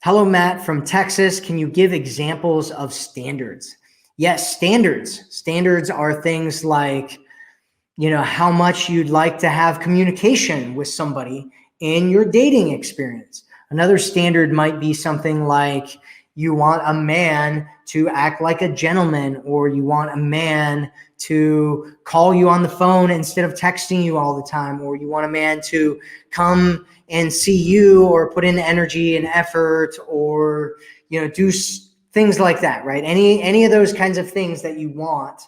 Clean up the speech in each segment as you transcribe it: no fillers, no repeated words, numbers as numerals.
Hello, Matt from Texas. Can you give examples of standards? Yes, standards. Standards are things like, how much you'd like to have communication with somebody in your dating experience. Another standard might be something like you want a man to act like a gentleman, or you want a man to call you on the phone instead of texting you all the time, or you want a man to come and see you or put in energy and effort, or do things like that, right? Any of those kinds of things that you want,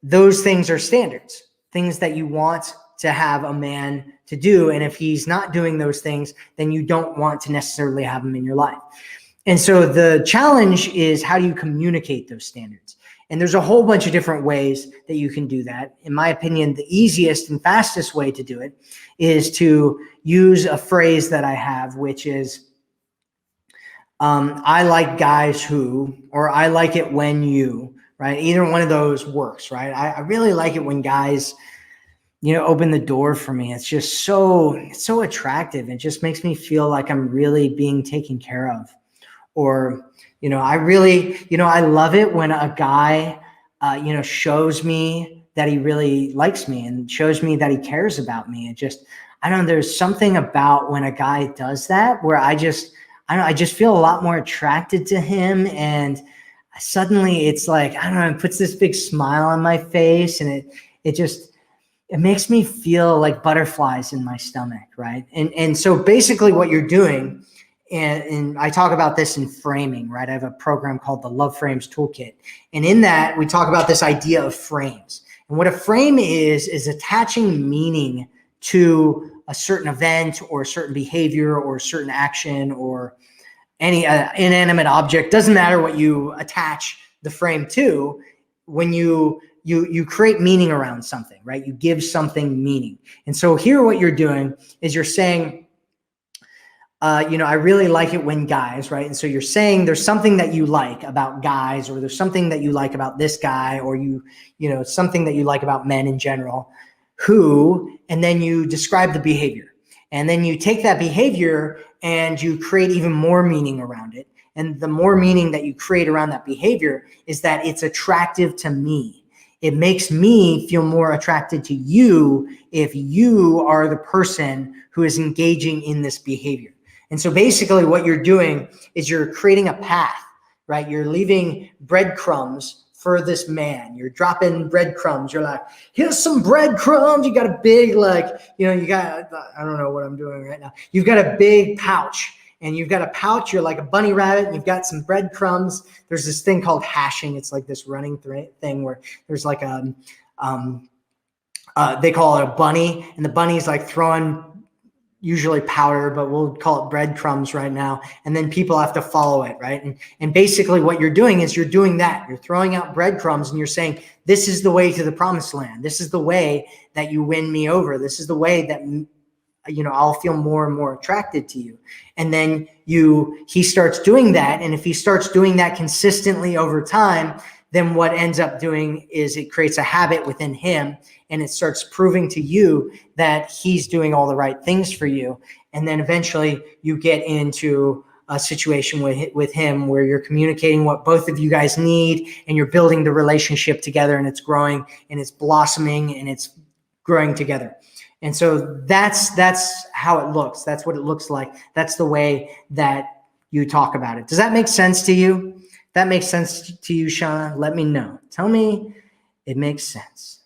those things are standards, things that you want to have a man to do. And if he's not doing those things, then you don't want to necessarily have him in your life. And so the challenge is, how do you communicate those standards? And there's a whole bunch of different ways that you can do that. In my opinion, the easiest and fastest way to do it is to use a phrase that I have, which is, I like guys who, or I like it when you, right? Either one of those works, right? I really like it when guys, open the door for me. It's just it's so attractive. It just makes me feel like I'm really being taken care of. Or, I love it when a guy, shows me that he really likes me and shows me that he cares about me. And just, I don't know, there's something about when a guy does that where I just feel a lot more attracted to him. And suddenly it's like, I don't know, it puts this big smile on my face, and it makes me feel like butterflies in my stomach, right? And so basically what you're doing, and I talk about this in framing, right? I have a program called the Love Frames Toolkit. And in that, we talk about this idea of frames. And what a frame is attaching meaning to a certain event or a certain behavior or a certain action or any inanimate object. Doesn't matter what you attach the frame to. When you create meaning around something, right? You give something meaning. And so here what you're doing is you're saying, I really like it when guys, right? And so you're saying there's something that you like about guys, or there's something that you like about this guy, or something that you like about men in general, and then you describe the behavior. And then you take that behavior and you create even more meaning around it. And the more meaning that you create around that behavior is that it's attractive to me. It makes me feel more attracted to you if you are the person who is engaging in this behavior. And so basically what you're doing is you're creating a path, right? You're leaving breadcrumbs for this man. You're dropping breadcrumbs. You're like, here's some breadcrumbs. You got a big, I don't know what I'm doing right now. You've got a big pouch, and you've got a pouch. You're like a bunny rabbit, and you've got some breadcrumbs. There's this thing called hashing. It's like this running thing where there's like they call it a bunny, and the bunny's like throwing usually powder, but we'll call it breadcrumbs right now. And then people have to follow it, right? And basically what you're doing is you're doing that. You're throwing out breadcrumbs, and you're saying, this is the way to the promised land. This is the way that you win me over. This is the way that, I'll feel more and more attracted to you. And then he starts doing that. And if he starts doing that consistently over time, then what ends up doing is it creates a habit within him, and it starts proving to you that he's doing all the right things for you. And then eventually you get into a situation with him where you're communicating what both of you guys need, and you're building the relationship together, and it's growing and it's blossoming and it's growing together. And so that's how it looks. That's what it looks like. That's the way that you talk about it. Does that make sense to you? If that makes sense to you, Shauna, let me know. Tell me it makes sense.